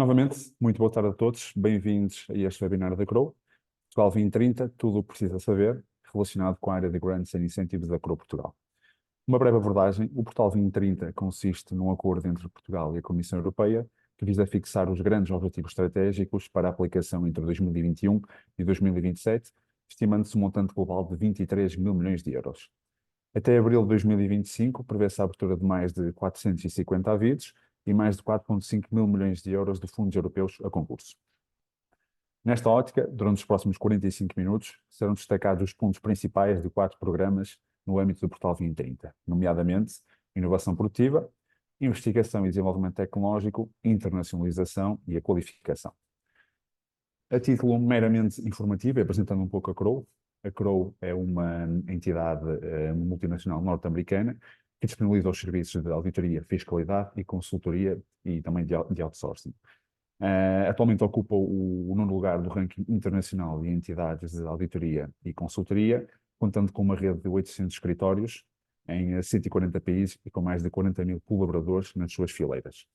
Novamente, muito boa tarde a todos. Bem-vindos a este webinar da Crow. Portugal 2030, tudo o que precisa saber relacionado com a área de Grants and Incentives da Crow Portugal. Uma breve abordagem: o Portal 2030 consiste num acordo entre Portugal e a Comissão Europeia que visa fixar os grandes objetivos estratégicos para a aplicação entre 2021 e 2027, estimando-se um montante global de 23 mil milhões de euros. Até abril de 2025, prevê-se a abertura de mais de 450 avisos e mais de 4,5 mil milhões de euros de fundos europeus a concurso. Nesta ótica, durante os próximos 45 minutos, serão destacados os pontos principais de 4 programas no âmbito do Portal 2030, nomeadamente inovação produtiva, investigação e desenvolvimento tecnológico, internacionalização e a qualificação. A título meramente informativo, e apresentando um pouco a Crow. A Crow é uma entidade multinacional norte-americana que disponibiliza os serviços de auditoria, fiscalidade e consultoria e também de outsourcing. Atualmente ocupa o 9º lugar do ranking internacional de entidades de auditoria e consultoria, contando com uma rede de 800 escritórios em 140 países e com mais de 40 mil colaboradores nas suas fileiras.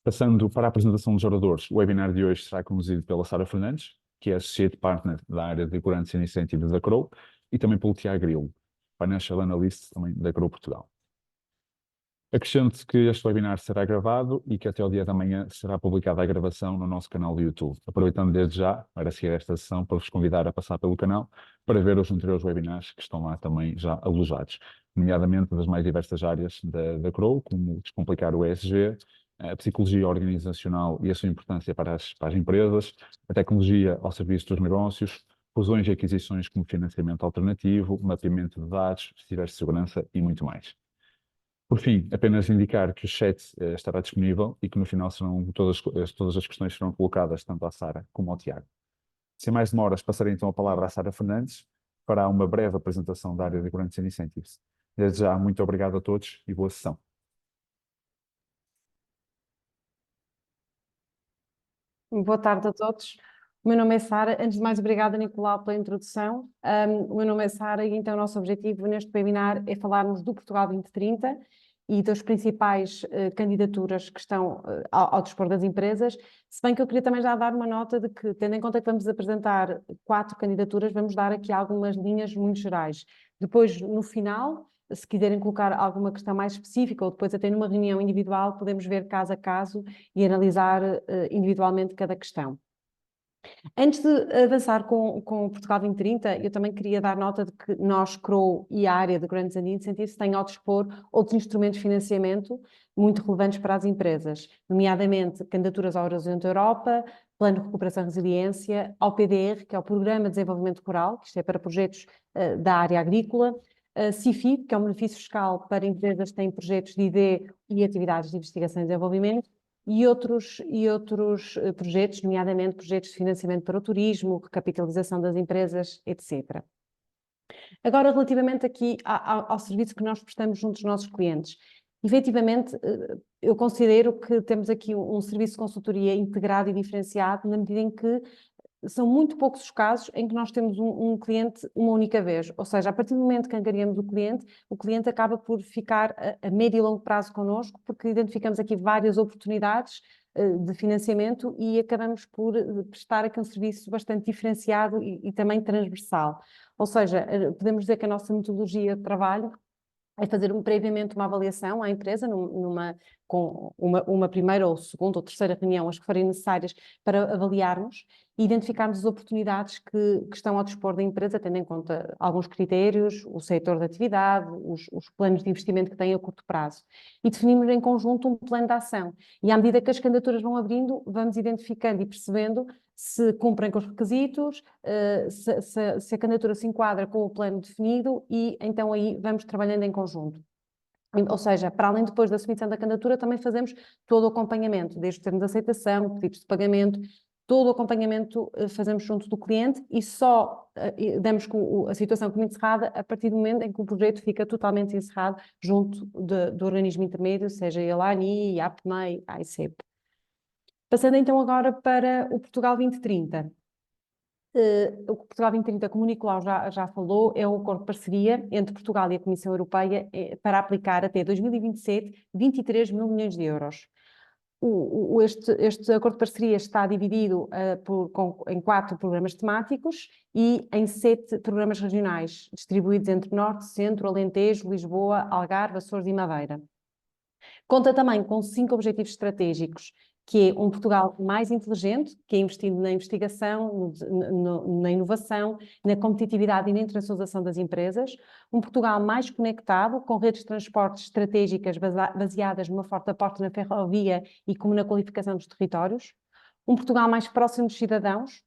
Passando para a apresentação dos oradores, o webinar de hoje será conduzido pela Sara Fernandes, que é Associate Partner da área de Grants and Incentives da Crow, e também pelo Tiago Grilo, Financial Analyst também da Crow Portugal. Acrescento que este webinar será gravado e que até ao dia da manhã será publicada a gravação no nosso canal do YouTube. Aproveitando desde já, para seguir esta sessão, para vos convidar a passar pelo canal para ver os anteriores webinars que estão lá também já alojados, nomeadamente das mais diversas áreas da Crow, como descomplicar o ESG, a psicologia organizacional e a sua importância para as empresas, a tecnologia ao serviço dos negócios, fusões e aquisições como financiamento alternativo, mapeamento de dados, cibersegurança e muito mais. Por fim, apenas indicar que o chat estará disponível e que no final todas as questões serão colocadas tanto à Sara como ao Tiago. Sem mais demoras, passarei então a palavra à Sara Fernandes, que fará uma breve apresentação da área de Grants and Incentives. Desde já, muito obrigado a todos e boa sessão. Boa tarde a todos. O meu nome é Sara. Antes de mais, obrigada, Nicolau, pela introdução. O meu nome é Sara e então o nosso objetivo neste webinar é falarmos do Portugal 2030 e das principais candidaturas que estão ao dispor das empresas, se bem que eu queria também já dar uma nota de que, tendo em conta que vamos apresentar 4 candidaturas, vamos dar aqui algumas linhas muito gerais. Depois, no final, se quiserem colocar alguma questão mais específica ou depois até numa reunião individual, podemos ver caso a caso e analisar individualmente cada questão. Antes de avançar com o Portugal 2030, eu também queria dar nota de que nós, Crow e a área de Grants and Incentives, têm ao dispor outros instrumentos de financiamento muito relevantes para as empresas, nomeadamente candidaturas ao Horizonte Europa, Plano de Recuperação e Resiliência, ao PDR, que é o Programa de Desenvolvimento Rural, que isto é para projetos da área agrícola, CIFID, que é um benefício fiscal para empresas que têm projetos de ID e atividades de investigação e desenvolvimento, e outros projetos, nomeadamente projetos de financiamento para o turismo, recapitalização das empresas, etc. Agora, relativamente aqui ao serviço que nós prestamos junto dos nossos clientes, efetivamente, eu considero que temos aqui um serviço de consultoria integrado e diferenciado, na medida em que são muito poucos os casos em que nós temos um cliente uma única vez. Ou seja, a partir do momento que angariamos o cliente acaba por ficar a médio e longo prazo connosco, porque identificamos aqui várias oportunidades de financiamento e acabamos por prestar aqui um serviço bastante diferenciado e também transversal. Ou seja, podemos dizer que a nossa metodologia de trabalho é fazer previamente uma avaliação à empresa, com uma primeira ou segunda ou terceira reunião, as que forem necessárias, para avaliarmos e identificarmos as oportunidades que estão ao dispor da empresa, tendo em conta alguns critérios, o setor de atividade, os planos de investimento que têm a curto prazo. E definimos em conjunto um plano de ação. E à medida que as candidaturas vão abrindo, vamos identificando e percebendo se cumprem com os requisitos, se a candidatura se enquadra com o plano definido e então aí vamos trabalhando em conjunto. Ou seja, para além depois da submissão da candidatura, também fazemos todo o acompanhamento, desde termos de aceitação, pedidos de pagamento, todo o acompanhamento fazemos junto do cliente e só damos com a situação como encerrada a partir do momento em que o projeto fica totalmente encerrado junto do organismo intermédio, seja ele a ANI, a APMEI, a AICEP. Passando então agora para o Portugal 2030. O Portugal 2030, como o Nicolau já falou, é um acordo de parceria entre Portugal e a Comissão Europeia para aplicar até 2027 23 mil milhões de euros. Este acordo de parceria está dividido em 4 programas temáticos e em 7 programas regionais, distribuídos entre Norte, Centro, Alentejo, Lisboa, Algarve, Açores e Madeira. Conta também com 5 objetivos estratégicos, que é um Portugal mais inteligente, que é investindo na investigação, na inovação, na competitividade e na internacionalização das empresas, um Portugal mais conectado, com redes de transportes estratégicas baseadas numa forte aposta na ferrovia e como na qualificação dos territórios, um Portugal mais próximo dos cidadãos,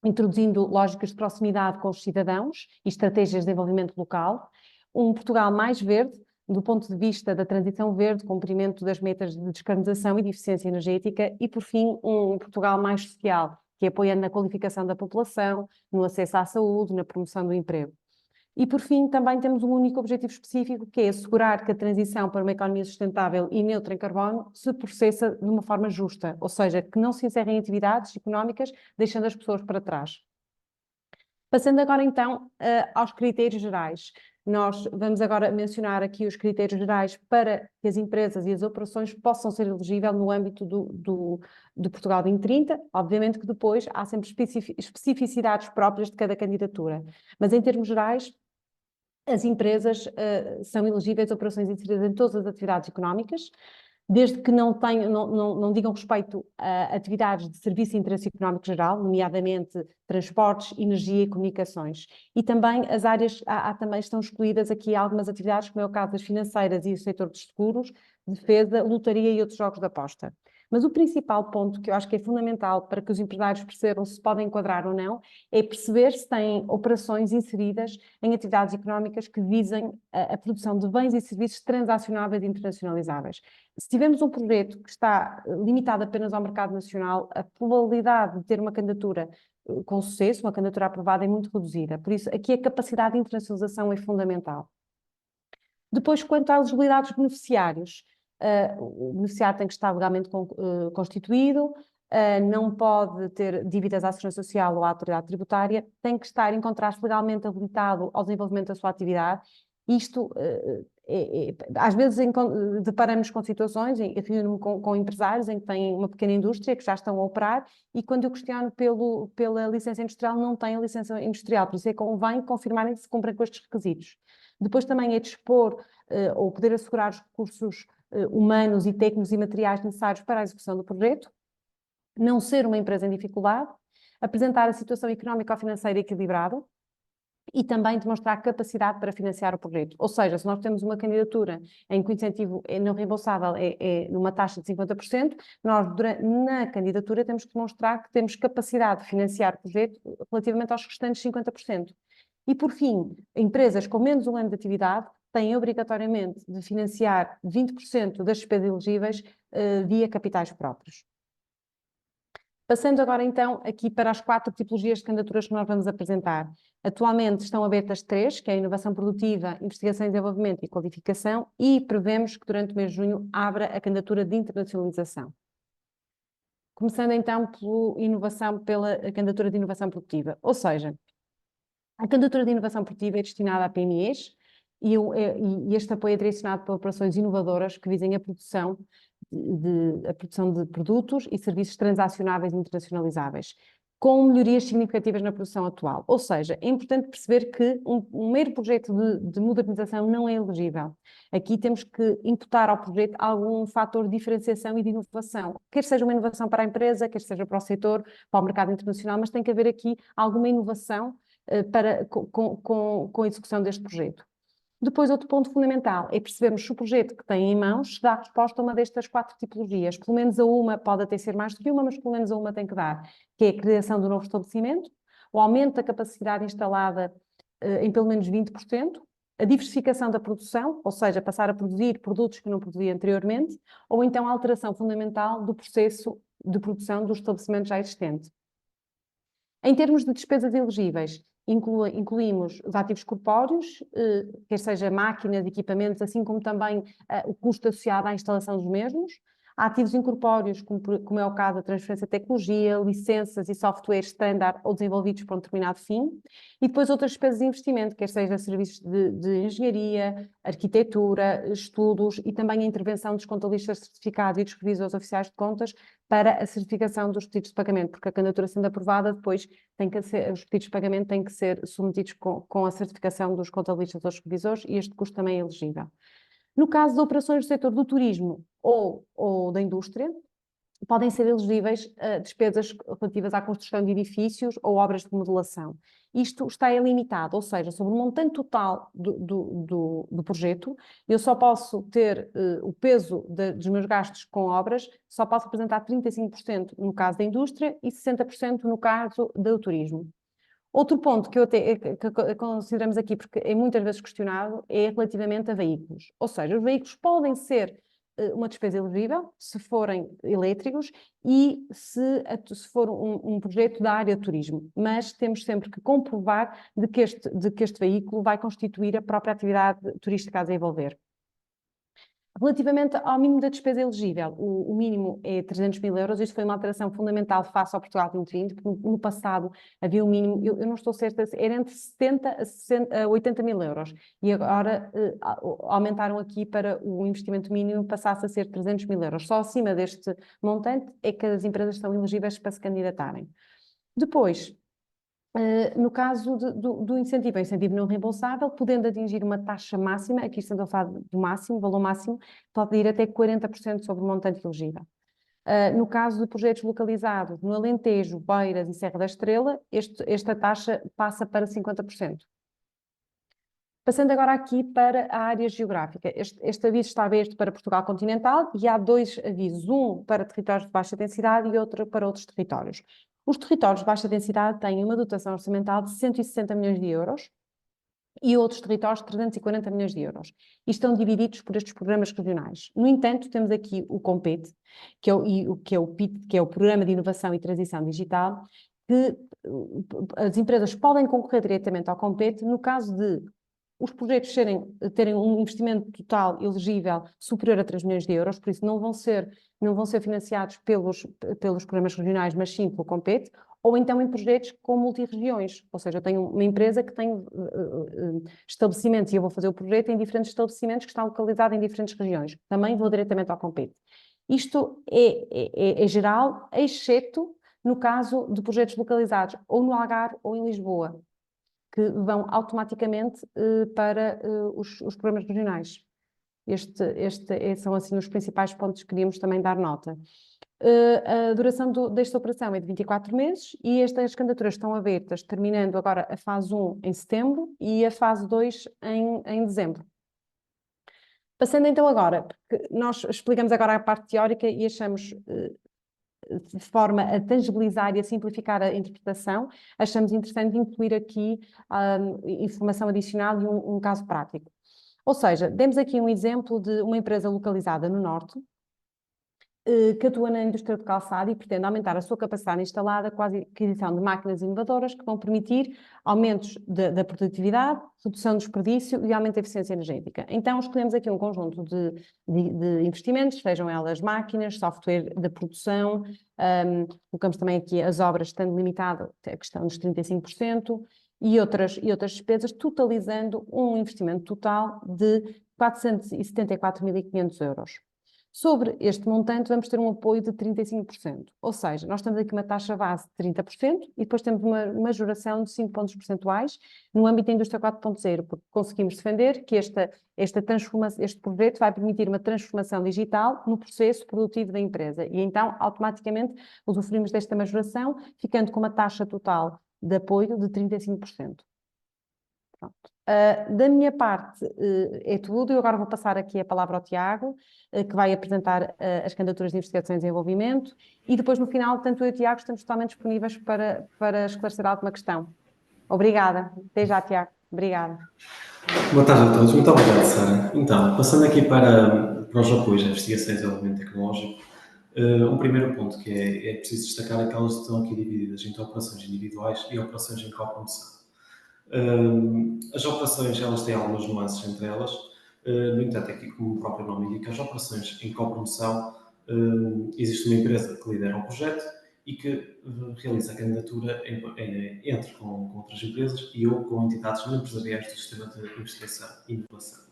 introduzindo lógicas de proximidade com os cidadãos e estratégias de desenvolvimento local, um Portugal mais verde, do ponto de vista da transição verde, cumprimento das metas de descarbonização e de eficiência energética, e, por fim, um Portugal mais social, que apoia na qualificação da população, no acesso à saúde, na promoção do emprego. E, por fim, também temos um único objetivo específico, que é assegurar que a transição para uma economia sustentável e neutra em carbono se processa de uma forma justa, ou seja, que não se encerrem atividades económicas, deixando as pessoas para trás. Passando agora, então, aos critérios gerais. Nós vamos agora mencionar aqui os critérios gerais para que as empresas e as operações possam ser elegíveis no âmbito do Portugal 2030. Obviamente que depois há sempre especificidades próprias de cada candidatura, mas em termos gerais, as empresas são elegíveis a operações inseridas em todas as atividades económicas, desde que não digam respeito a atividades de serviço de interesse económico geral, nomeadamente transportes, energia e comunicações. E também as áreas, também estão excluídas aqui algumas atividades, como é o caso das financeiras e o setor dos seguros, defesa, lotaria e outros jogos de aposta. Mas o principal ponto que eu acho que é fundamental para que os empresários percebam se podem enquadrar ou não, é perceber se têm operações inseridas em atividades económicas que visem a produção de bens e serviços transacionáveis e internacionalizáveis. Se tivermos um projeto que está limitado apenas ao mercado nacional, a probabilidade de ter uma candidatura com sucesso, uma candidatura aprovada, é muito reduzida. Por isso, aqui a capacidade de internacionalização é fundamental. Depois, quanto à elegibilidade dos beneficiários, o beneficiário tem que estar legalmente constituído, não pode ter dívidas à Segurança Social ou à Autoridade Tributária, tem que estar, encontrar-se legalmente habilitado ao desenvolvimento da sua atividade. Isto, às vezes, deparamos com situações, reúno-me com empresários em que têm uma pequena indústria, que já estão a operar, e quando eu questiono pela licença industrial, não têm a licença industrial, por isso é que convém confirmarem que se cumprem com estes requisitos. Depois também é dispor ou poder assegurar os recursos humanos e técnicos e materiais necessários para a execução do projeto, não ser uma empresa em dificuldade, apresentar a situação económica ou financeira equilibrada e também demonstrar capacidade para financiar o projeto. Ou seja, se nós temos uma candidatura em que o incentivo não reembolsável é numa taxa de 50%, nós na candidatura temos que demonstrar que temos capacidade de financiar o projeto relativamente aos restantes 50%. E, por fim, empresas com menos um ano de atividade têm obrigatoriamente de financiar 20% das despesas elegíveis via capitais próprios. Passando agora, então, aqui para as 4 tipologias de candidaturas que nós vamos apresentar. Atualmente estão abertas 3, que é a inovação produtiva, investigação e desenvolvimento e qualificação, e prevemos que durante o mês de junho abra a candidatura de internacionalização. Começando, então, pela candidatura de inovação produtiva. Ou seja, a candidatura de inovação produtiva é destinada a PMEs e este apoio é direcionado para operações inovadoras que visem a produção de produtos e serviços transacionáveis e internacionalizáveis, com melhorias significativas na produção atual. Ou seja, é importante perceber que um mero projeto de modernização não é elegível. Aqui temos que imputar ao projeto algum fator de diferenciação e de inovação, quer seja uma inovação para a empresa, quer seja para o setor, para o mercado internacional, mas tem que haver aqui alguma inovação com a execução deste projeto. Depois, outro ponto fundamental é percebermos se o projeto que tem em mãos dá resposta a uma destas 4 tipologias. Pelo menos a uma, pode até ser mais do que uma, mas pelo menos a uma tem que dar, que é a criação do novo estabelecimento, o aumento da capacidade instalada em pelo menos 20%, a diversificação da produção, ou seja, passar a produzir produtos que não produzia anteriormente, ou então a alteração fundamental do processo de produção do estabelecimento já existente. Em termos de despesas elegíveis, incluímos os ativos corpóreos, quer seja máquinas, equipamentos, assim como também o custo associado à instalação dos mesmos, Há ativos incorpóreos, como é o caso da transferência de tecnologia, licenças e software standard ou desenvolvidos para um determinado fim, e depois outras despesas de investimento, quer seja serviços de engenharia, arquitetura, estudos e também a intervenção dos contabilistas certificados e dos revisores oficiais de contas para a certificação dos pedidos de pagamento, porque a candidatura sendo aprovada, depois os pedidos de pagamento têm que ser submetidos com a certificação dos contabilistas ou dos revisores e este custo também é elegível. No caso de operações do setor do turismo ou da indústria, podem ser elegíveis despesas relativas à construção de edifícios ou obras de modelação. Isto está ilimitado, ou seja, sobre o montante total do projeto, eu só posso ter o peso dos meus gastos com obras, só posso representar 35% no caso da indústria e 60% no caso do turismo. Outro ponto que consideramos aqui, porque é muitas vezes questionado, é relativamente a veículos. Ou seja, os veículos podem ser uma despesa elegível, se forem elétricos e se for um projeto da área de turismo. Mas temos sempre que comprovar de que este veículo vai constituir a própria atividade turística a desenvolver. Relativamente ao mínimo da despesa elegível, o mínimo é 300 mil euros. Isto foi uma alteração fundamental face ao Portugal 2020, porque no passado havia um mínimo, eu não estou certa, era entre 70 a 80 mil euros. E agora aumentaram aqui para o investimento mínimo passasse a ser 300 mil euros. Só acima deste montante é que as empresas estão elegíveis para se candidatarem. Depois, no caso do incentivo, é um incentivo não reembolsável, podendo atingir uma taxa máxima, aqui estamos a falar do máximo, valor máximo, pode ir até 40% sobre o montante elegível. No caso de projetos localizados no Alentejo, Beiras e Serra da Estrela, esta taxa passa para 50%. Passando agora aqui para a área geográfica. Este aviso está aberto para Portugal continental e há dois avisos, um para territórios de baixa densidade e outro para outros territórios. Os territórios de baixa densidade têm uma dotação orçamental de 160 milhões de euros e outros territórios de 340 milhões de euros. E estão divididos por estes programas regionais. No entanto, temos aqui o COMPET, que é o PIT, que é o Programa de Inovação e Transição Digital, que as empresas podem concorrer diretamente ao COMPET no caso de os projetos terem um investimento total elegível superior a 3 milhões de euros, por isso não vão ser financiados pelos programas regionais, mas sim pelo COMPET, ou então em projetos com multirregiões, ou seja, eu tenho uma empresa que tem estabelecimentos e eu vou fazer o projeto em diferentes estabelecimentos que estão localizados em diferentes regiões. Também vou diretamente ao COMPET. Isto é geral, exceto no caso de projetos localizados ou no Algarve ou em Lisboa, que vão automaticamente para os programas regionais. São assim os principais pontos que queríamos também dar nota. A duração desta operação é de 24 meses e estas candidaturas estão abertas, terminando agora a fase 1 em setembro e a fase 2 em dezembro. Passando então agora, porque nós explicamos agora a parte teórica e achamos de forma a tangibilizar e a simplificar a interpretação, achamos interessante incluir aqui informação adicional e um caso prático. Ou seja, demos aqui um exemplo de uma empresa localizada no Norte, que atua na indústria de calçado e pretende aumentar a sua capacidade instalada com a aquisição de máquinas inovadoras que vão permitir aumentos da produtividade, redução do desperdício e aumento da eficiência energética. Então, escolhemos aqui um conjunto de investimentos, sejam elas máquinas, software da produção, colocamos também aqui as obras, estando limitado a questão dos 35%, e outras despesas, totalizando um investimento total de 474.500 euros. Sobre este montante, vamos ter um apoio de 35%, ou seja, nós temos aqui uma taxa base de 30% e depois temos uma majoração de 5 pontos percentuais no âmbito da indústria 4.0, porque conseguimos defender que este projeto vai permitir uma transformação digital no processo produtivo da empresa e então automaticamente usufruímos desta majoração, ficando com uma taxa total de apoio de 35%. Pronto. Da minha parte é tudo. Eu agora vou passar aqui a palavra ao Tiago, que vai apresentar as candidaturas de investigação e desenvolvimento e depois no final, tanto eu e o Tiago estamos totalmente disponíveis para esclarecer alguma questão. Obrigada. Até já, Tiago. Obrigada. Boa tarde a todos. Muito obrigado, Sara. Então, passando aqui para os apoios à investigação e desenvolvimento tecnológico, um primeiro ponto que é preciso destacar é que elas estão aqui divididas entre operações individuais e operações em coprodução. As operações, elas têm algumas nuances entre elas, no entanto, aqui como o próprio nome indica, as operações em copromoção existe uma empresa que lidera o projeto e que realiza a candidatura entre com outras empresas e ou com entidades não empresariais do sistema de investigação e inovação.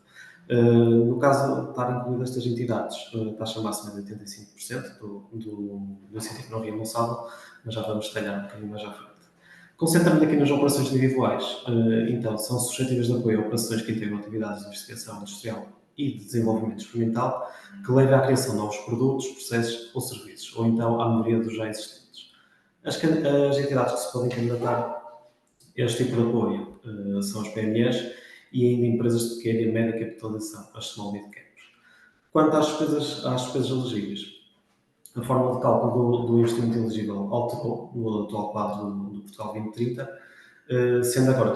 No caso de estarem incluídas estas entidades, a taxa máxima é de 85% do incentivo não reembolsável, mas já vamos detalhar um bocadinho mais à frente. Concentrando aqui nas operações individuais, então, são suscetíveis de apoio a operações que integram atividades de investigação industrial e de desenvolvimento experimental que levem à criação de novos produtos, processos ou serviços, ou então à melhoria dos já existentes. As entidades que se podem candidatar a este tipo de apoio são as PMEs e ainda empresas de pequena e média capitalização, as small mid-caps. Quanto às despesas elegíveis, a fórmula de cálculo do investimento elegível alterou no atual quadro do Portugal 2030, sendo agora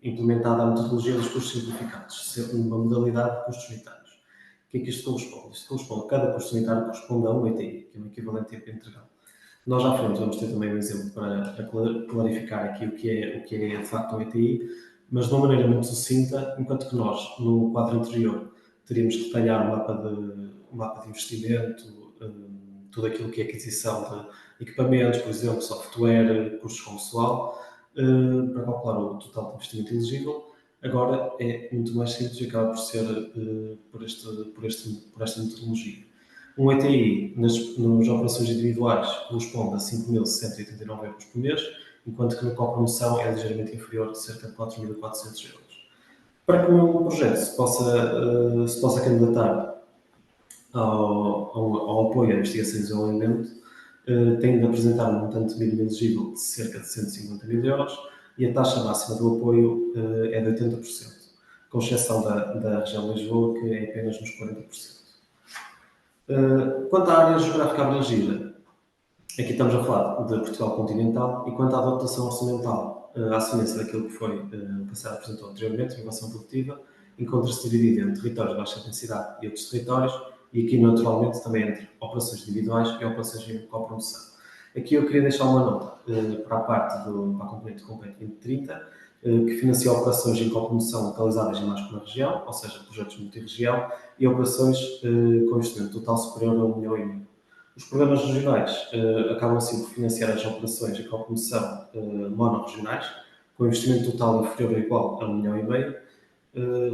implementada a metodologia dos custos simplificados, sendo uma modalidade de custos unitários. O que é que isto corresponde? Isto corresponde, cada custo unitário corresponde a um ETI, que é um equivalente tempo integral. Nós à frente vamos ter também um exemplo para clarificar aqui o que é de facto um ETI, mas de uma maneira muito sucinta, enquanto que nós, no quadro anterior, teríamos que detalhar um mapa de investimento, tudo aquilo que é aquisição de equipamentos, por exemplo, software, custos com pessoal, para calcular o total de investimento elegível. Agora é muito mais simples e acaba por ser por esta metodologia. Um ETI nas operações individuais corresponde a 5.189 euros por mês, enquanto que na copromoção é ligeiramente inferior, de cerca de 4.400 euros. Para que um projeto se possa candidatar ao apoio à investigação e desenvolvimento, tem de apresentar um montante mínimo elegível de cerca de 150 mil euros e a taxa máxima do apoio é de 80%, com exceção da região de Lisboa, que é apenas nos 40%. Quanto à área geográfica abrangida, aqui estamos a falar de Portugal continental, e quanto à dotação orçamental, à semelhança daquilo que foi passado apresentou anteriormente, inovação produtiva, encontra-se dividida entre territórios de baixa densidade e outros territórios, e aqui naturalmente também entre operações individuais e operações em copromoção. Aqui eu queria deixar uma nota para a componente Compete 2030, que financia operações em copromoção localizadas em mais que uma região, ou seja, projetos multirregião, e operações com investimento total superior a 1,5 milhão. Os programas regionais acabam assim por financiar as operações em copromoção monorregionais, com investimento total inferior ou igual a 1,5 milhão,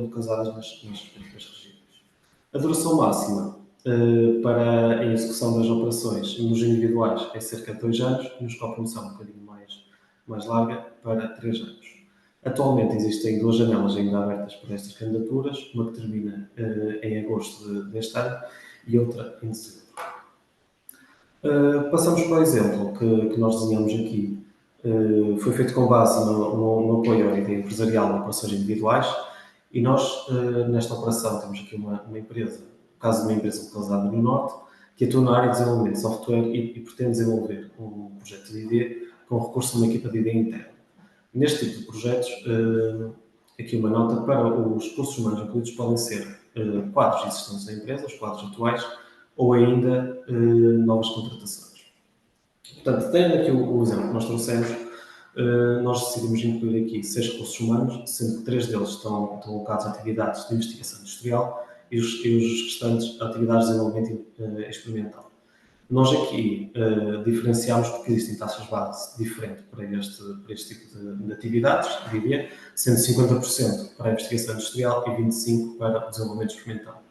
localizadas nas respectivas regiões. A duração máxima para a execução das operações nos individuais é cerca de 2 anos, e nos copromoção um bocadinho mais larga, para 3 anos. Atualmente existem 2 janelas ainda abertas para estas candidaturas, uma que termina em agosto deste ano e outra em dezembro. Passamos para o exemplo que nós desenhamos aqui. Foi feito com base no apoio à ideia empresarial de operações individuais e nós, nesta operação, temos aqui uma empresa, no caso de uma empresa localizada no Norte, que atua na área de desenvolvimento de software e pretende desenvolver um projeto de ID com recurso a uma equipa de ID interna. Neste tipo de projetos, aqui uma nota para os recursos humanos incluídos podem ser quadros existentes da empresa, os quadros atuais, ou ainda novas contratações. Portanto, tendo aqui o exemplo que nós trouxemos, nós decidimos incluir aqui 6 recursos humanos, sendo que 3 deles estão alocados a atividades de investigação industrial e os restantes a atividades de desenvolvimento experimental. Nós aqui diferenciamos porque existem taxas base diferentes para este tipo de atividades, diria, sendo 50% para a investigação industrial e 25% para o desenvolvimento experimental.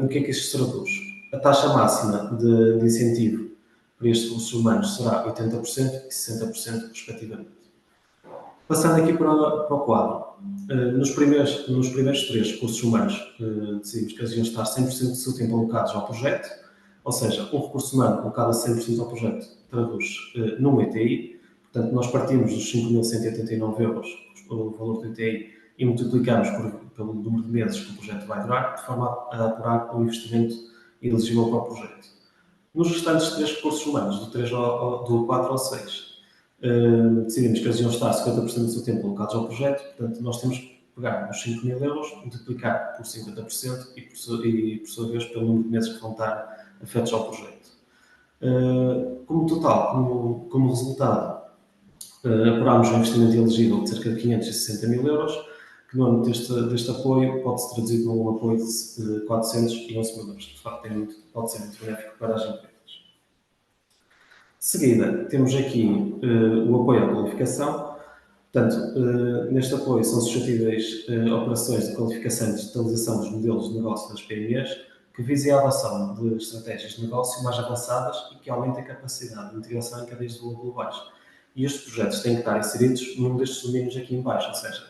O que é que isto se traduz? A taxa máxima de incentivo para estes recursos humanos será 80% e 60% respectivamente. Passando aqui para o quadro. Nos primeiros 3 recursos humanos, decidimos que eles iam estar 100% do seu tempo alocados ao projeto, ou seja, um recurso humano alocado a 100% ao projeto traduz num ETI, portanto nós partimos dos 5.189 euros, o valor do ETI, e multiplicamos pelo número de meses que o projeto vai durar, de forma a apurar o investimento elegível para o projeto. Nos restantes 3 recursos humanos, do 4 ao 6, decidimos que eles iam estar 50% do seu tempo alocados ao projeto, portanto nós temos que pegar os 5.000 euros, multiplicar por 50% e por sua vez pelo número de meses que vão estar afetos ao projeto. Como total, como resultado, apurámos um investimento elegível de cerca de 560 mil euros, que no âmbito deste apoio pode-se traduzir num apoio de 411 mil euros, que de facto pode ser muito benéfico para as empresas. De seguida, temos aqui o apoio à qualificação. Portanto, neste apoio são suscetíveis operações de qualificação e digitalização dos modelos de negócio das PMEs, que visem a adoção de estratégias de negócio mais avançadas e que aumentem a capacidade de integração em cadeias de valor globais. E estes projetos têm que estar inseridos num destes domínios aqui em baixo, ou seja,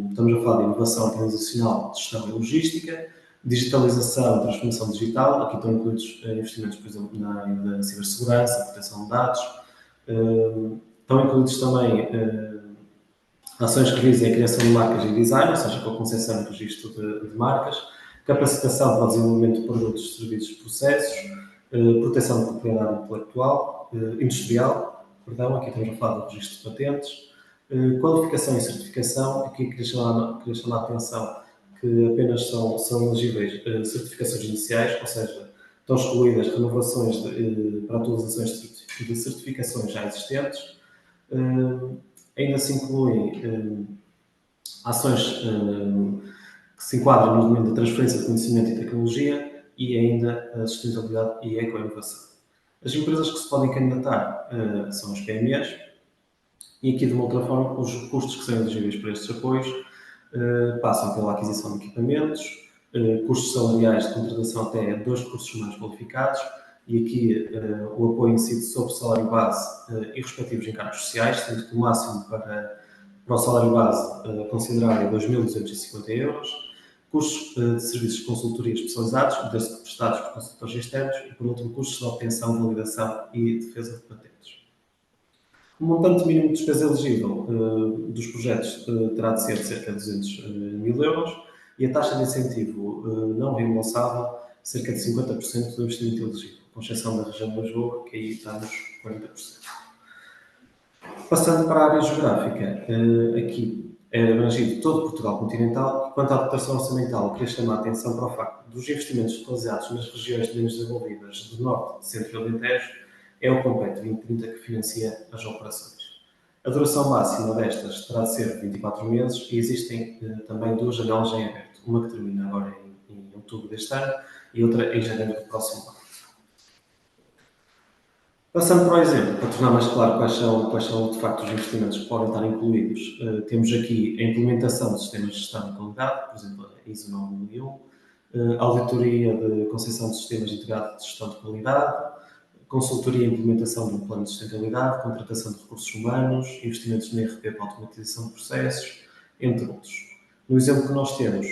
estamos a falar de inovação organizacional, gestão e logística, digitalização e transformação digital. Aqui estão incluídos investimentos, por exemplo, na área da cibersegurança, proteção de dados. Estão incluídos também ações que visem a criação de marcas e design, ou seja, com a concepção e registro de marcas, capacitação para o desenvolvimento de produtos, serviços e processos, proteção de propriedade intelectual, industrial, aqui estamos a falar do registro de patentes, qualificação e certificação. Aqui queria chamar a atenção que apenas são elegíveis certificações iniciais, ou seja, estão excluídas renovações para atualizações de certificações já existentes. Ainda se incluem ações que se enquadram no domínio da transferência de conhecimento e tecnologia e ainda a sustentabilidade e eco-inovação. As empresas que se podem candidatar são as PMEs, e aqui de uma outra forma os custos que são elegíveis para estes apoios passam pela aquisição de equipamentos, custos salariais de contratação até 2 recursos humanos qualificados, e aqui o apoio incide sobre o salário base e respectivos encargos sociais, sendo que o máximo para o salário base considerável é 2.250 euros, custos de serviços de consultoria especializados, desde que prestados por consultores externos, e por último custos de obtenção, validação e defesa de patentes. O montante mínimo de despesa elegível dos projetos terá de ser de cerca de 200 mil euros e a taxa de incentivo não reembolsável cerca de 50% do investimento elegível, com exceção da região de Lisboa, que aí está nos 40%. Passando para a área geográfica, aqui é abrangido todo Portugal continental. Quanto à dotação orçamental, eu queria chamar a atenção para o facto dos investimentos localizados nas regiões menos desenvolvidas do Norte, Centro e Alentejo, é o Compete 2030 que financia as operações. A duração máxima destas terá de ser 24 meses e existem também 2 janelas em aberto, uma que termina agora em outubro deste ano e outra em janeiro do próximo ano. Passando para o exemplo, para tornar mais claro quais são de facto os investimentos que podem estar incluídos, temos aqui a implementação de sistemas de gestão de qualidade, por exemplo, a ISO 9001, auditoria de concessão de sistemas integrados de gestão de qualidade, consultoria e implementação de um plano de sustentabilidade, contratação de recursos humanos, investimentos no ERP para automatização de processos, entre outros. No exemplo que nós temos,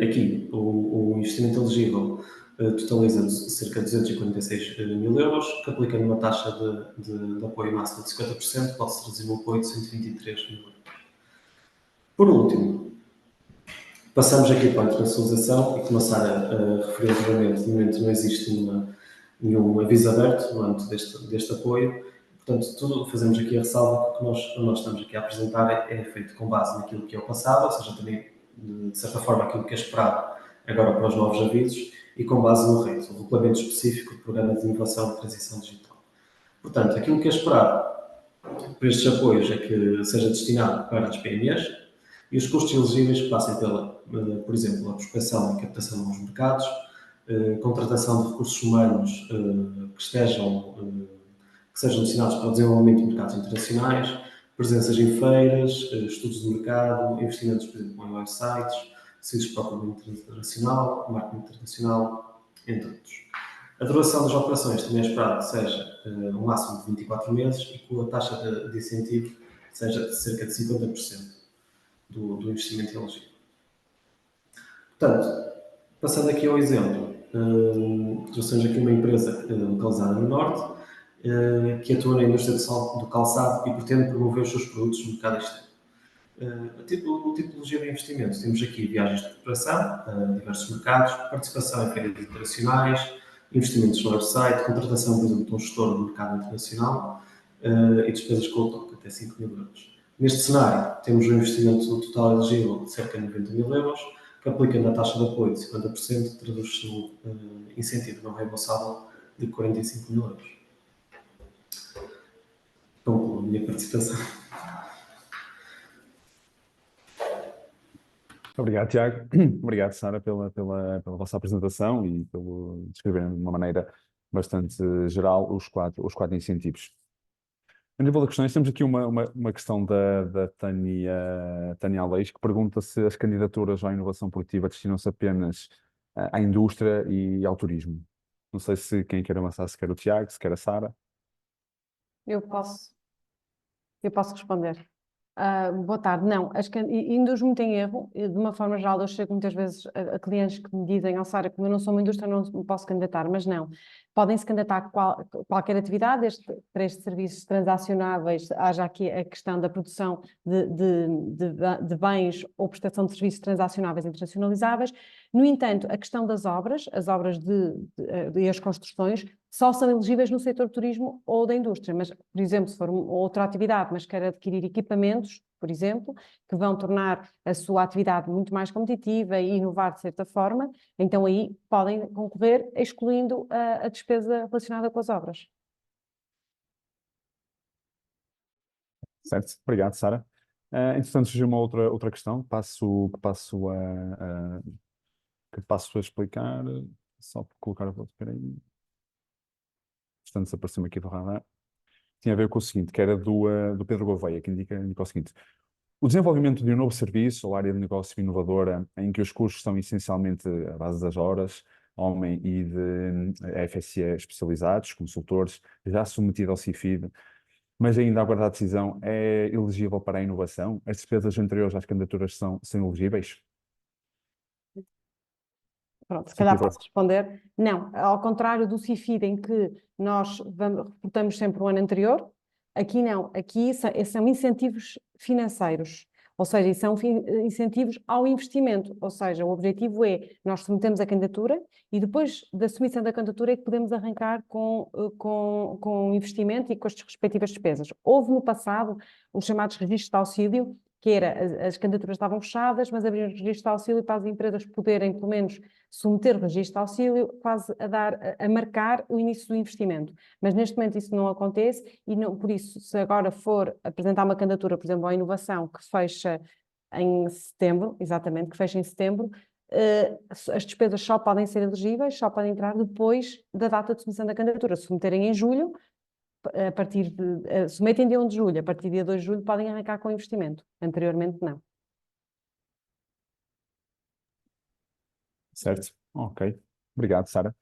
aqui o investimento elegível totaliza cerca de 246 mil euros, que aplica numa taxa de apoio máximo de 50%, pode-se traduzir num apoio de 123 mil euros. Por último, passamos aqui para a internacionalização e começar a referir brevemente. De momento não existe nenhum aviso aberto no âmbito deste apoio. Portanto, tudo fazemos aqui a ressalva que nós estamos aqui a apresentar é feito com base naquilo que é o passado, ou seja, também, de certa forma, aquilo que é esperado agora para os novos avisos e com base no REIT, o Regulamento Específico do Programa de Inovação e Transição Digital. Portanto, aquilo que é esperado para estes apoios é que seja destinado para as PMEs e os custos elegíveis passem pela, por exemplo, a prospecção e captação de novos mercados, contratação de recursos humanos que sejam destinados para o desenvolvimento de mercados internacionais, presenças em feiras, estudos de mercado, investimentos, por exemplo, em websites, serviços para o propriedade internacional, marketing internacional, entre outros. A duração das operações também é esperado que seja um máximo de 24 meses e que a taxa de incentivo seja de cerca de 50% do investimento elegível. Portanto, passando aqui ao exemplo, trouxemos aqui uma empresa localizada no Norte, que atua na indústria do calçado e pretende promover os seus produtos no mercado externo. O tipologia de investimento, temos aqui viagens de preparação, diversos mercados, participação em feiras internacionais, investimentos no website, contratação, por exemplo, de um gestor do mercado internacional e despesas com o toque, até 5 mil euros. Neste cenário, temos um investimento total elegível de cerca de 90 mil euros, que aplica na taxa de apoio de 50%, traduz-se no incentivo não reembolsável de 45 mil euros. Concluo a minha participação. Obrigado, Tiago. Obrigado, Sara, pela vossa apresentação e pelo descreverem de uma maneira bastante geral os quatro incentivos. A nível de questões, temos aqui uma questão da Tânia Aleix, que pergunta se as candidaturas à inovação produtiva destinam-se apenas à indústria e ao turismo. Não sei se quem quer avançar, se quer o Tiago, se quer a Sara. Eu posso, eu posso responder. Boa tarde. Não, induz muito em erro. De uma forma geral, eu chego muitas vezes a clientes que me dizem, Sara, como eu não sou uma indústria, não me posso candidatar, mas não. Podem-se candidatar a qualquer atividade, para estes serviços transacionáveis, haja aqui a questão da produção de bens ou prestação de serviços transacionáveis internacionalizáveis. No entanto, a questão das obras, as obras e as construções, só são elegíveis no setor do turismo ou da indústria, mas, por exemplo, se for outra atividade, mas quer adquirir equipamentos, por exemplo, que vão tornar a sua atividade muito mais competitiva e inovar de certa forma, então aí podem concorrer excluindo a despesa relacionada com as obras. Certo? Obrigado, Sara. Entretanto, surgiu uma outra questão que passo a explicar, só por colocar a voz, espera aí. Portanto, desapareceu-me aqui do radar. Tinha a ver com o seguinte, que era do Pedro Gouveia, que indica o seguinte: o desenvolvimento de um novo serviço ou área de negócio inovadora em que os custos são essencialmente a base das horas, homem e de FSE especializados, consultores, já submetido ao CIFID, mas ainda a guardar a decisão, é elegível para a inovação? As despesas anteriores às candidaturas são elegíveis? Pronto, se Sim, calhar posso responder. Não, ao contrário do CIFID, em que nós reportamos sempre o ano anterior, aqui não, aqui são incentivos financeiros, ou seja, são incentivos ao investimento, ou seja, o objetivo é nós submetemos a candidatura e depois da submissão da candidatura é que podemos arrancar com investimento e com as respectivas despesas. Houve no passado os chamados registros de auxílio, que era, as candidaturas estavam fechadas, mas abriram registro de auxílio para as empresas poderem, pelo menos, submeter o registro de auxílio, quase a marcar o início do investimento. Mas neste momento isso não acontece e não, por isso, se agora for apresentar uma candidatura, por exemplo, à inovação que fecha em setembro, exatamente, que fecha em setembro, as despesas só podem ser elegíveis, só podem entrar depois da data de submissão da candidatura. Se submeterem em julho, a partir de, submetem dia 1 de julho, a partir de dia 2 de julho podem arrancar com o investimento. Anteriormente, não. Certo? Ok. Obrigado, Sara.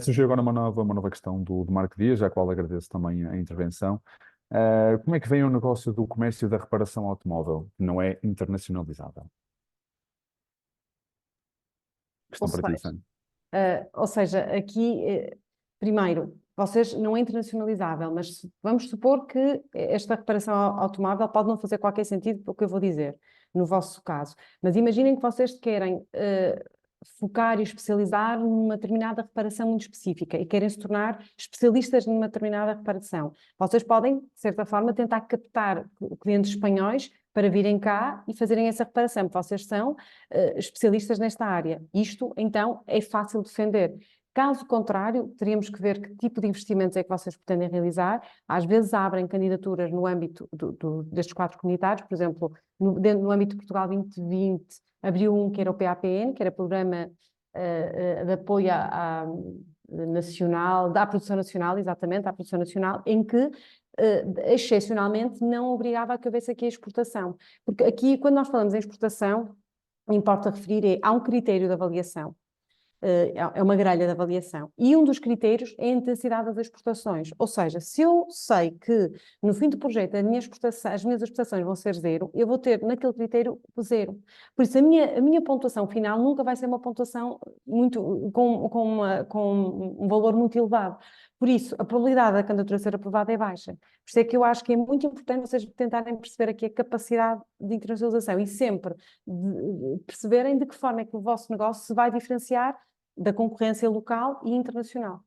Surgiu agora uma nova questão do Marco Dias, à qual agradeço também a intervenção. Como é que vem o negócio do comércio da reparação automóvel, que não é internacionalizável? Ou Questão para ti, seja, Sara. ou seja, aqui, primeiro, vocês não é internacionalizável, mas vamos supor que esta reparação automóvel pode não fazer qualquer sentido para o que eu vou dizer, no vosso caso. Mas imaginem que vocês querem focar e especializar numa determinada reparação muito específica e querem se tornar especialistas numa determinada reparação. Vocês podem, de certa forma, tentar captar clientes espanhóis para virem cá e fazerem essa reparação, porque vocês são especialistas nesta área. Isto, então, é fácil de defender. Caso contrário, teríamos que ver que tipo de investimentos é que vocês pretendem realizar. Às vezes abrem candidaturas no âmbito destes quatro comunitários, por exemplo, no âmbito de Portugal 2020, abriu um que era o PAPN, que era Programa de Apoio à Produção Nacional, exatamente, à Produção Nacional, em que excepcionalmente não obrigava a que houvesse aqui a exportação. Porque aqui, quando nós falamos em exportação, importa referir há um critério de avaliação. É uma grelha de avaliação. E um dos critérios é a intensidade das exportações. Ou seja, se eu sei que no fim do projeto as minhas exportações vão ser zero, eu vou ter naquele critério zero. Por isso, a minha pontuação final nunca vai ser uma pontuação com um valor muito elevado. Por isso, a probabilidade da candidatura ser aprovada é baixa. Por isso é que eu acho que é muito importante vocês tentarem perceber aqui a capacidade de internacionalização e sempre perceberem de que forma é que o vosso negócio se vai diferenciar da concorrência local e internacional.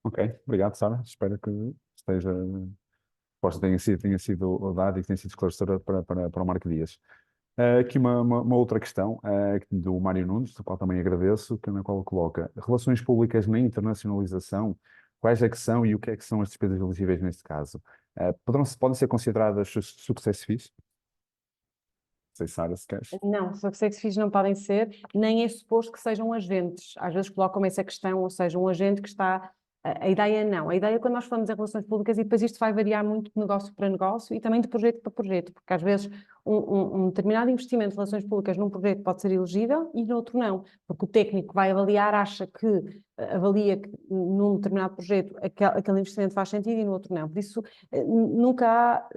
Ok, obrigado, Sara. Espero que a resposta tenha sido dada e que tenha sido esclarecedora para o Marco Dias. Aqui uma outra questão do Mário Nunes, do qual também agradeço, na qual coloca: relações públicas na internacionalização, quais é que são e o que é que são as despesas elegíveis neste caso? Podem ser consideradas success fees? sei, Sara, se queres. Não, os executive não podem ser, nem é suposto que sejam agentes. Às vezes colocam essa questão, ou seja, um agente que está. A ideia não. A ideia é quando nós falamos em relações públicas, e depois isto vai variar muito de negócio para negócio e também de projeto para projeto, porque às vezes um determinado investimento de relações públicas num projeto pode ser elegível e no outro não, porque o técnico vai avaliar, acha que avalia que num determinado projeto aquele investimento faz sentido e no outro não. Por isso, nunca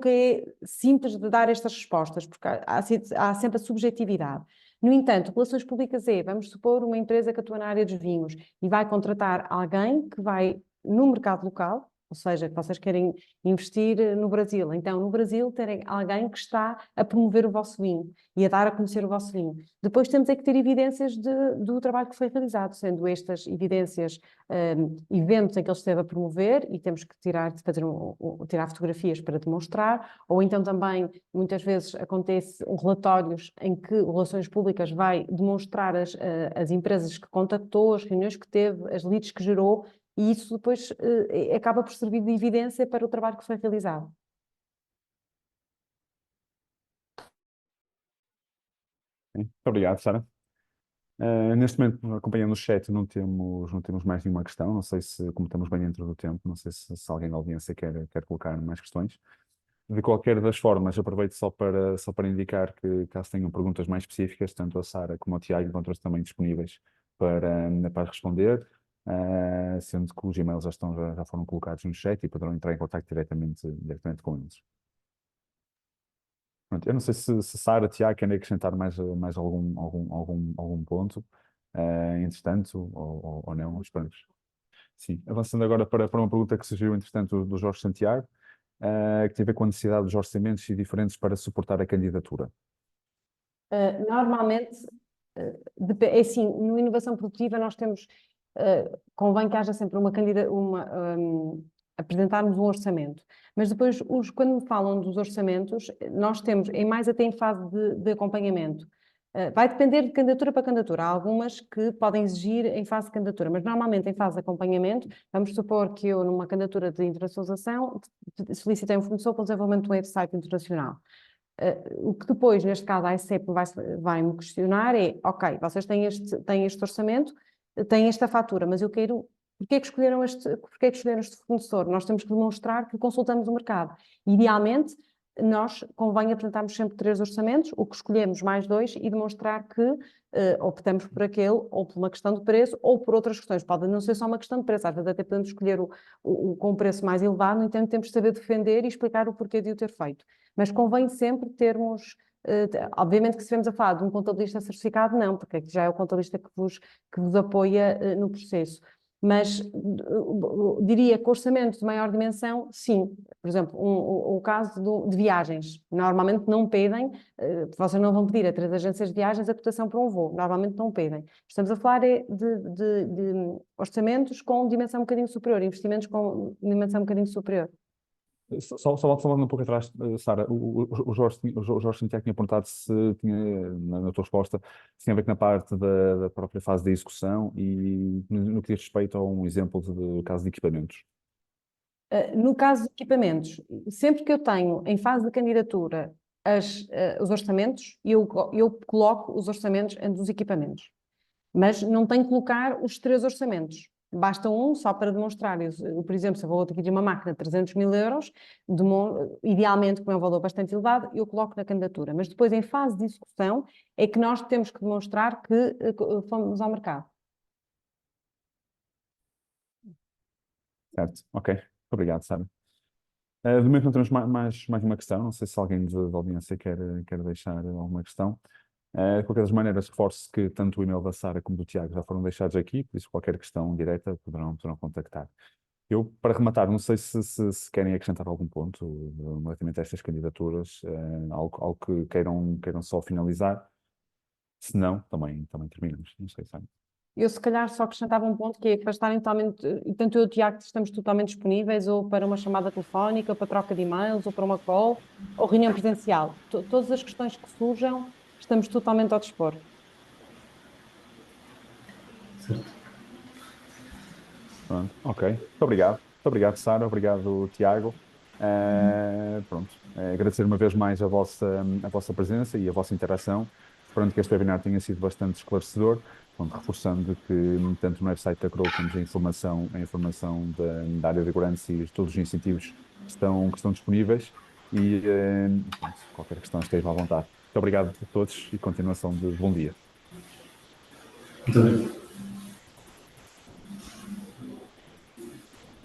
é simples de dar estas respostas, porque há sempre a subjetividade. No entanto, relações públicas vamos supor, uma empresa que atua na área dos vinhos e vai contratar alguém que vai no mercado local, ou seja, que vocês querem investir no Brasil. Então, no Brasil, terem alguém que está a promover o vosso vinho e a dar a conhecer o vosso vinho. Depois temos que ter evidências do trabalho que foi realizado, sendo estas evidências eventos em que ele esteve a promover e temos que tirar fotografias para demonstrar, ou então também, muitas vezes, acontece relatórios em que o Relações Públicas vai demonstrar as empresas que contactou, as reuniões que teve, as leads que gerou, e isso depois acaba por servir de evidência para o trabalho que foi realizado. Muito obrigado, Sara. Neste momento, acompanhando o chat, não temos mais nenhuma questão. Não sei se, como estamos bem dentro do tempo, não sei se alguém da audiência quer colocar mais questões. De qualquer das formas, aproveito só para indicar que, caso tenham perguntas mais específicas, tanto a Sara como o Tiago encontram-se também disponíveis para responder, sendo que os e-mails já foram colocados no chat e poderão entrar em contato diretamente com eles. Pronto, eu não sei se Sara, Tiago querem acrescentar mais algum ponto, entretanto, ou não, esperamos. Sim, avançando agora para uma pergunta que surgiu, entretanto, do Jorge Santiago, que tem a ver com a necessidade dos orçamentos e diferentes para suportar a candidatura. Normalmente, é assim, no inovação produtiva nós temos, convém que haja sempre apresentarmos um orçamento, mas depois, quando me falam dos orçamentos, nós temos, mais até em fase de acompanhamento. Vai depender de candidatura para candidatura. Há algumas que podem exigir em fase de candidatura, mas normalmente em fase de acompanhamento, vamos supor que eu, numa candidatura de internacionalização, solicitei um fornecedor para o desenvolvimento de um website internacional. O que depois, neste caso, a ICEP vai-me questionar é: ok, vocês têm este orçamento, têm esta fatura, mas eu quero. Porquê é que escolheram este fornecedor? Nós temos que demonstrar que consultamos o mercado. Idealmente, nós convém apresentarmos sempre 3 orçamentos, o que escolhemos mais 2 e demonstrar que optamos por aquele, ou por uma questão de preço, ou por outras questões. Pode não ser só uma questão de preço, às vezes até podemos escolher com um preço mais elevado, no entanto, temos de saber defender e explicar o porquê de o ter feito. Mas convém sempre termos, obviamente que se estivermos a falar de um contabilista certificado, não, porque aqui já é o contabilista que vos apoia no processo. Mas diria que orçamento de maior dimensão, sim. Por exemplo, o caso de viagens. Normalmente não pedem, vocês não vão pedir a 3 agências de viagens a cotação para um voo. Normalmente não pedem. Estamos a falar de orçamentos com dimensão um bocadinho superior, investimentos com dimensão um bocadinho superior. Só falando um pouco atrás, Sara, o Jorge Santiago tinha perguntado se tinha, na tua resposta, se tinha a ver na parte da própria fase da execução e no que diz respeito a um exemplo de caso de equipamentos. No caso de equipamentos, sempre que eu tenho em fase de candidatura os orçamentos, eu coloco os orçamentos dos equipamentos. Mas não tenho que colocar os 3 orçamentos. Basta um só para demonstrar. Por exemplo, se eu vou adquirir uma máquina de 300 mil euros, idealmente, como é um valor bastante elevado, eu coloco na candidatura. Mas depois, em fase de execução, é que nós temos que demonstrar que fomos ao mercado. Certo, ok. Obrigado, Sara. De momento não temos mais uma questão. Não sei se alguém da audiência quer deixar alguma questão. De qualquer das maneiras, reforço que tanto o e-mail da Sara como do Tiago já foram deixados aqui, por isso qualquer questão direta poderão contactar. Eu, para rematar, não sei se querem acrescentar algum ponto relativamente a estas candidaturas, algo que queiram só finalizar. Se não, também terminamos. Não sei, Sara. Eu, se calhar, só acrescentava um ponto que é para estarem totalmente, e tanto eu e o Tiago estamos totalmente disponíveis, ou para uma chamada telefónica, ou para troca de e-mails, ou para uma call, ou reunião presencial. Todas as questões que surjam, estamos totalmente ao dispor. Certo. Pronto, ok. Muito obrigado. Muito obrigado, Sara. Obrigado, Tiago. Pronto, agradecer uma vez mais a vossa presença e a vossa interação. Esperando que este webinar tenha sido bastante esclarecedor, pronto, reforçando que tanto no website da Crow temos a informação da área de governança e todos os incentivos que estão disponíveis e pronto, qualquer questão esteja à vontade. Muito obrigado a todos e continuação de bom dia. Muito bem.